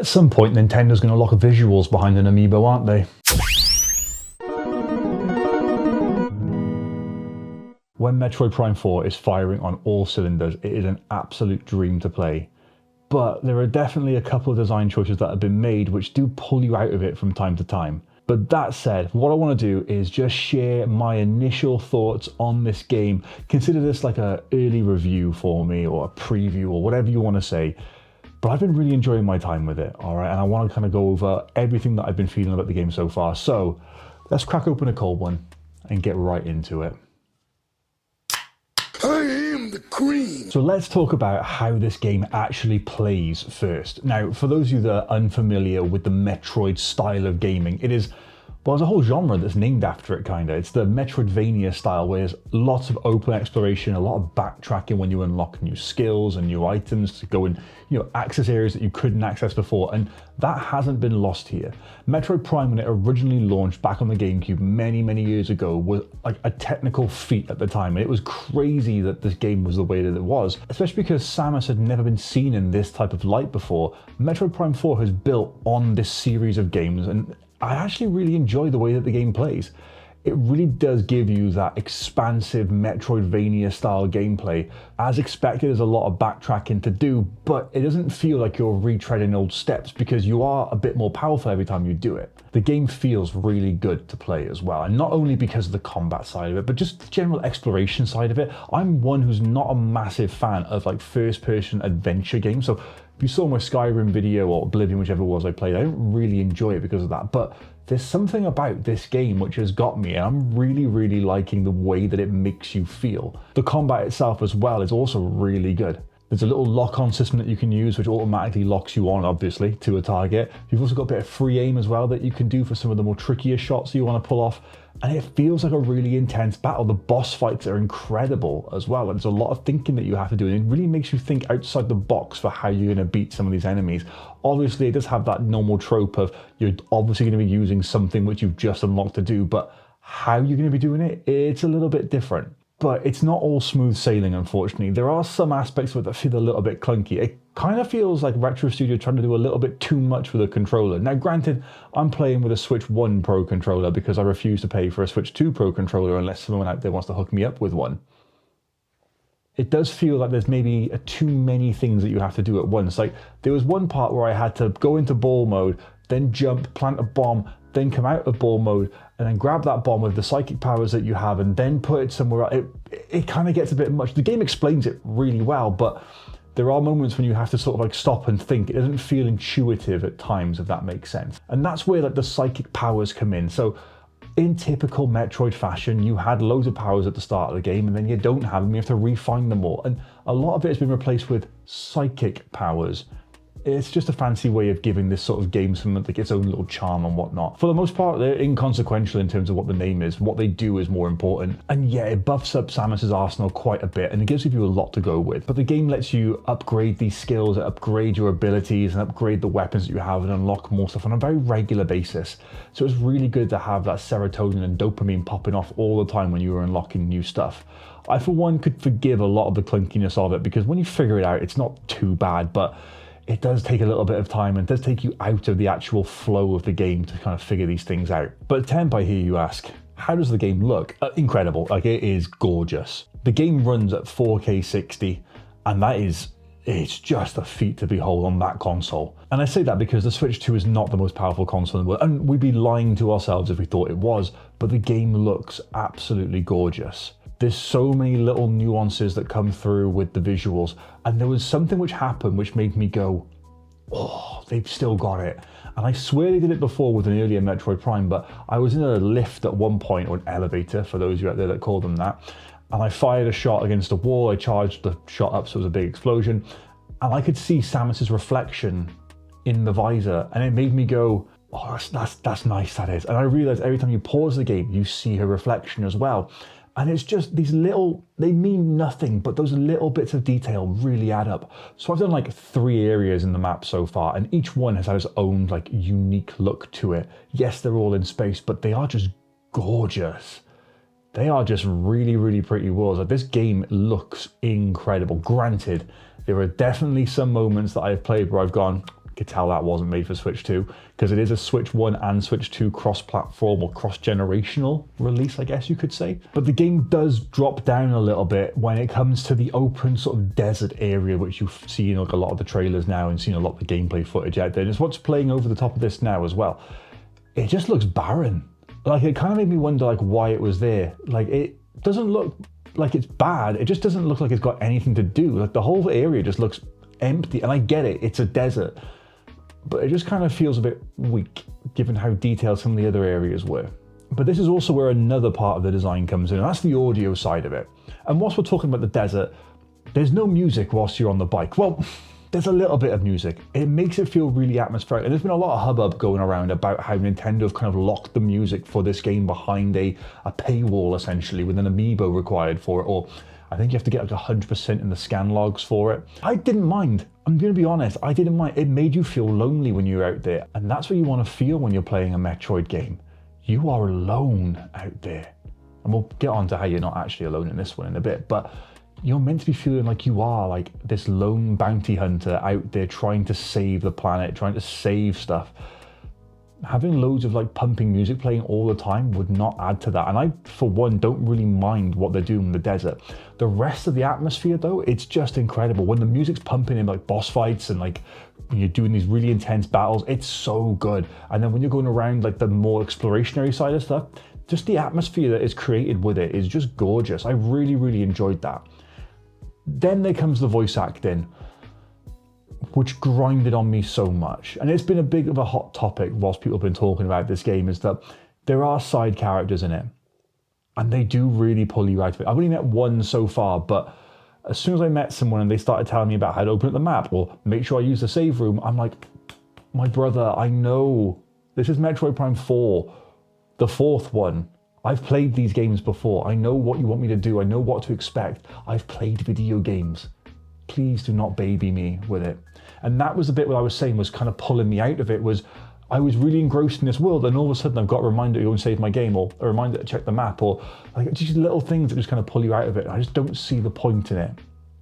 At some point, Nintendo's going to lock visuals behind an amiibo, aren't they? When Metroid Prime 4 is firing on all cylinders, it is an absolute dream to play. But there are definitely a couple of design choices that have been made which do pull you out of it from time to time. But that said, what I want to do is just share my initial thoughts on this game. Consider this like an early review for me, or a preview, or whatever you want to say. But I've been really enjoying my time with it, alright? And I want to kind of go over everything that I've been feeling about the game so far. So, let's crack open a cold one and get right into it. I am the queen. So let's talk about how this game actually plays first. Now, for those of you that are unfamiliar with the Metroid style of gaming, it is, well, there's a whole genre that's named after it, kind of. It's the Metroidvania style, where there's lots of open exploration, a lot of backtracking when you unlock new skills and new items to go and, access areas that you couldn't access before, and that hasn't been lost here. Metroid Prime, when it originally launched back on the GameCube many, many years ago, was like a technical feat at the time, and it was crazy that this game was the way that it was, especially because Samus had never been seen in this type of light before. Metroid Prime 4 has built on this series of games, and I actually really enjoy the way that the game plays. It really does give you that expansive Metroidvania style gameplay. As expected, there's a lot of backtracking to do, but it doesn't feel like you're retreading old steps because you are a bit more powerful every time you do it. The game feels really good to play as well, and not only because of the combat side of it, but just the general exploration side of it. I'm one who's not a massive fan of like first-person adventure games, so if you saw my Skyrim video or Oblivion, whichever it was I played, I didn't really enjoy it because of that, but there's something about this game which has got me, and I'm really, really liking the way that it makes you feel. The combat itself as well is also really good. There's a little lock-on system that you can use which automatically locks you on, obviously, to a target. You've also got a bit of free aim as well that you can do for some of the more trickier shots you want to pull off. And it feels like a really intense battle. The boss fights are incredible as well. There's a lot of thinking that you have to do, and it really makes you think outside the box for how you're going to beat some of these enemies. Obviously, it does have that normal trope of you're obviously going to be using something which you've just unlocked to do, but how you're going to be doing it, it's a little bit different. But it's not all smooth sailing, unfortunately. There are some aspects of it that feel a little bit clunky. It kind of feels like Retro Studio trying to do a little bit too much with a controller. Now, granted, I'm playing with a Switch 1 Pro controller because I refuse to pay for a Switch 2 Pro controller unless someone out there wants to hook me up with one. It does feel like there's maybe too many things that you have to do at once. Like, there was one part where I had to go into ball mode, then jump, plant a bomb, then come out of ball mode, and then grab that bomb with the psychic powers that you have, and then put it somewhere else. It kind of gets a bit much. The game explains it really well, but there are moments when you have to sort of like stop and think. It doesn't feel intuitive at times, if that makes sense. And that's where like the psychic powers come in. So in typical Metroid fashion, you had loads of powers at the start of the game, and then you don't have them, you have to refine them all. And a lot of it has been replaced with psychic powers. It's just a fancy way of giving this sort of game some like its own little charm and whatnot. For the most part, they're inconsequential in terms of what the name is. What they do is more important. And yeah, it buffs up Samus's arsenal quite a bit, and it gives you a lot to go with. But the game lets you upgrade these skills, upgrade your abilities, and upgrade the weapons that you have, and unlock more stuff on a very regular basis. So it's really good to have that serotonin and dopamine popping off all the time when you are unlocking new stuff. I, for one, could forgive a lot of the clunkiness of it, because when you figure it out, it's not too bad, but it does take a little bit of time, and it does take you out of the actual flow of the game to kind of figure these things out. But temp, I hear you ask, how does the game look? Incredible, like it is gorgeous. The game runs at 4K 60, and it's just a feat to behold on that console. And I say that because the Switch 2 is not the most powerful console in the world, and we'd be lying to ourselves if we thought it was, but the game looks absolutely gorgeous. There's so many little nuances that come through with the visuals, and there was something which happened which made me go, oh, they've still got it. And I swear they did it before with an earlier Metroid Prime, but I was in a lift at one point, or an elevator, for those of you out there that call them that, and I fired a shot against a wall. I charged the shot up so it was a big explosion, and I could see Samus's reflection in the visor, and it made me go, oh, that's nice, that is. And I realized every time you pause the game, you see her reflection as well. And it's just these little, they mean nothing, but those little bits of detail really add up. So I've done like 3 areas in the map so far, and each one has its own like unique look to it. Yes, they're all in space, but they are just gorgeous. They are just really, really pretty worlds. Like, this game looks incredible. Granted, there are definitely some moments that I've played where I've gone, could tell that wasn't made for Switch 2, because it is a Switch 1 and Switch 2 cross-platform or cross-generational release, I guess you could say. But the game does drop down a little bit when it comes to the open sort of desert area, which you've seen like a lot of the trailers now and seen a lot of the gameplay footage out there. And it's what's playing over the top of this now as well. It just looks barren. Like, it kind of made me wonder like why it was there. Like, it doesn't look like it's bad. It just doesn't look like it's got anything to do. Like, the whole area just looks empty. And I get it, it's a desert. But it just kind of feels a bit weak, given how detailed some of the other areas were. But this is also where another part of the design comes in, and that's the audio side of it. And whilst we're talking about the desert, there's no music whilst you're on the bike. Well, there's a little bit of music. It makes it feel really atmospheric. And there's been a lot of hubbub going around about how Nintendo have kind of locked the music for this game behind a paywall, essentially, with an amiibo required for it, or I think you have to get like 100% in the scan logs for it. I didn't mind. I'm going to be honest, I didn't mind. It made you feel lonely when you're out there. And that's what you want to feel when you're playing a Metroid game. You are alone out there. And we'll get on to how you're not actually alone in this one in a bit. But you're meant to be feeling like you are like this lone bounty hunter out there trying to save the planet, trying to save stuff. Having loads of like pumping music playing all the time would not add to that. And I, for one, don't really mind what they're doing in the desert. The rest of the atmosphere though, it's just incredible. When the music's pumping in like boss fights and like when you're doing these really intense battles, it's so good. And then when you're going around like the more explorationary side of stuff, just the atmosphere that is created with it is just gorgeous. I really, really enjoyed that. Then there comes the voice acting, which grinded on me so much. And it's been a big of a hot topic whilst people have been talking about this game, is that there are side characters in it. And they do really pull you out of it. I've only met one so far, but as soon as I met someone and they started telling me about how to open up the map or make sure I use the save room, I'm like, my brother, I know. This is Metroid Prime 4, the fourth one. I've played these games before. I know what you want me to do. I know what to expect. I've played video games. Please do not baby me with it. And that was the bit what I was saying was kind of pulling me out of it, was I was really engrossed in this world, and all of a sudden I've got a reminder to go and save my game, or a reminder to check the map, or like just little things that just kind of pull you out of it. I just don't see the point in it.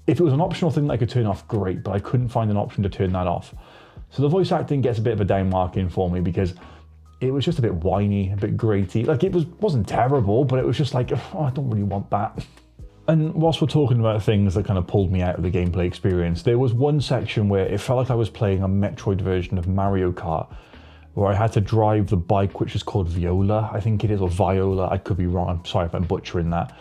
If it was an optional thing that I could turn off, great, but I couldn't find an option to turn that off. So the voice acting gets a bit of a down mark in for me, because it was just a bit whiny, a bit graty. Like, it wasn't terrible, but it was just like, oh, I don't really want that. And whilst we're talking about things that kind of pulled me out of the gameplay experience, there was one section where it felt like I was playing a Metroid version of Mario Kart, where I had to drive the bike, which is called Viola, I think it is, or Viola, I could be wrong, I'm sorry if I'm butchering that,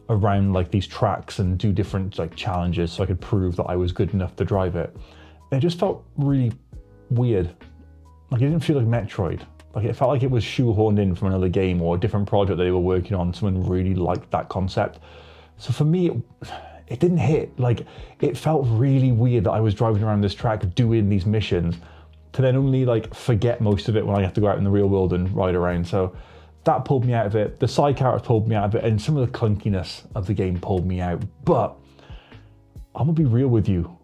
around like these tracks and do different like challenges so I could prove that I was good enough to drive it. It just felt really weird. Like, it didn't feel like Metroid. Like, it felt like it was shoehorned in from another game or a different project that they were working on. Someone really liked that concept. So for me, it didn't hit. Like, it felt really weird that I was driving around this track doing these missions to then only like forget most of it when I have to go out in the real world and ride around. So that pulled me out of it. The side characters pulled me out of it, and some of the clunkiness of the game pulled me out. But I'm gonna be real with you.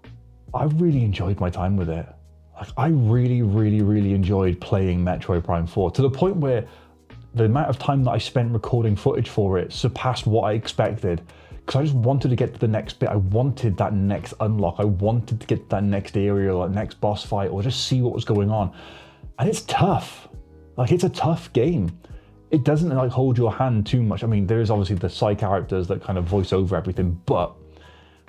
I really enjoyed my time with it. Like, I really, really, really enjoyed playing Metroid Prime 4 to the point where the amount of time that I spent recording footage for it surpassed what I expected, because I just wanted to get to the next bit. I wanted that next unlock. I wanted to get to that next area or that next boss fight, or just see what was going on. And it's tough. Like, it's a tough game. It doesn't like hold your hand too much. I mean, there is obviously the side characters that kind of voice over everything, but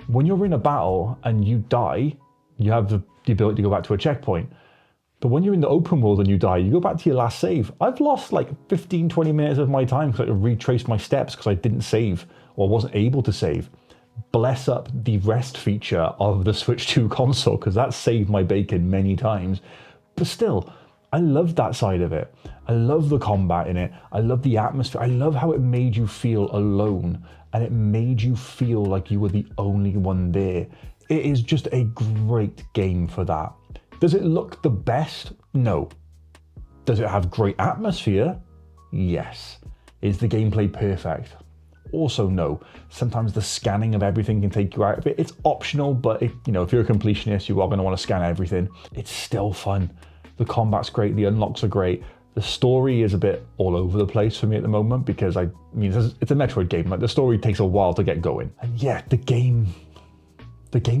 when you're in a battle and you die, you have the ability to go back to a checkpoint. But when you're in the open world and you die, you go back to your last save. I've lost like 15, 20 minutes of my time because I had to retrace my steps because I didn't save or wasn't able to save. Bless up the rest feature of the Switch 2 console, because that saved my bacon many times. But still, I love that side of it. I love the combat in it. I love the atmosphere. I love how it made you feel alone, and it made you feel like you were the only one there. It is just a great game for that. Does it look the best? No. Does it have great atmosphere? Yes. Is the gameplay perfect? Also no. Sometimes the scanning of everything can take you out of it. It's optional, but if you're a completionist, you are going to want to scan everything. It's still fun. The combat's great. The unlocks are great. The story is a bit all over the place for me at the moment, because it's a Metroid game. Like, the story takes a while to get going. And yeah, the game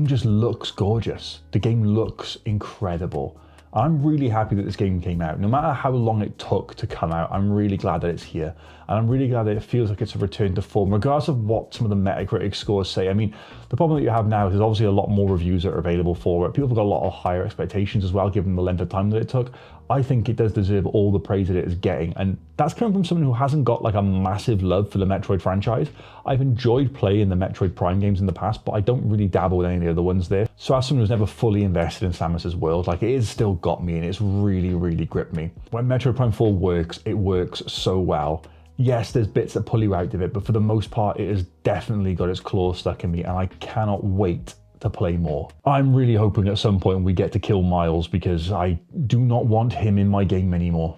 just looks gorgeous. The game looks incredible. I'm really happy that this game came out. No matter how long it took to come out, I'm really glad that it's here. And I'm really glad that it feels like it's a return to form, regardless of what some of the Metacritic scores say. I mean, the problem that you have now is there's obviously a lot more reviews that are available for it. People have got a lot of higher expectations as well, given the length of time that it took. I think it does deserve all the praise that it is getting. And that's coming from someone who hasn't got like a massive love for the Metroid franchise. I've enjoyed playing the Metroid Prime games in the past, but I don't really dabble with any of the other ones there. So as someone who's never fully invested in Samus's world, like it has still got me and it's really, really gripped me. When Metroid Prime 4 works, it works so well. Yes, there's bits that pull you out of it, but for the most part, it has definitely got its claws stuck in me and I cannot wait to play more. I'm really hoping at some point we get to kill Miles because I do not want him in my game anymore.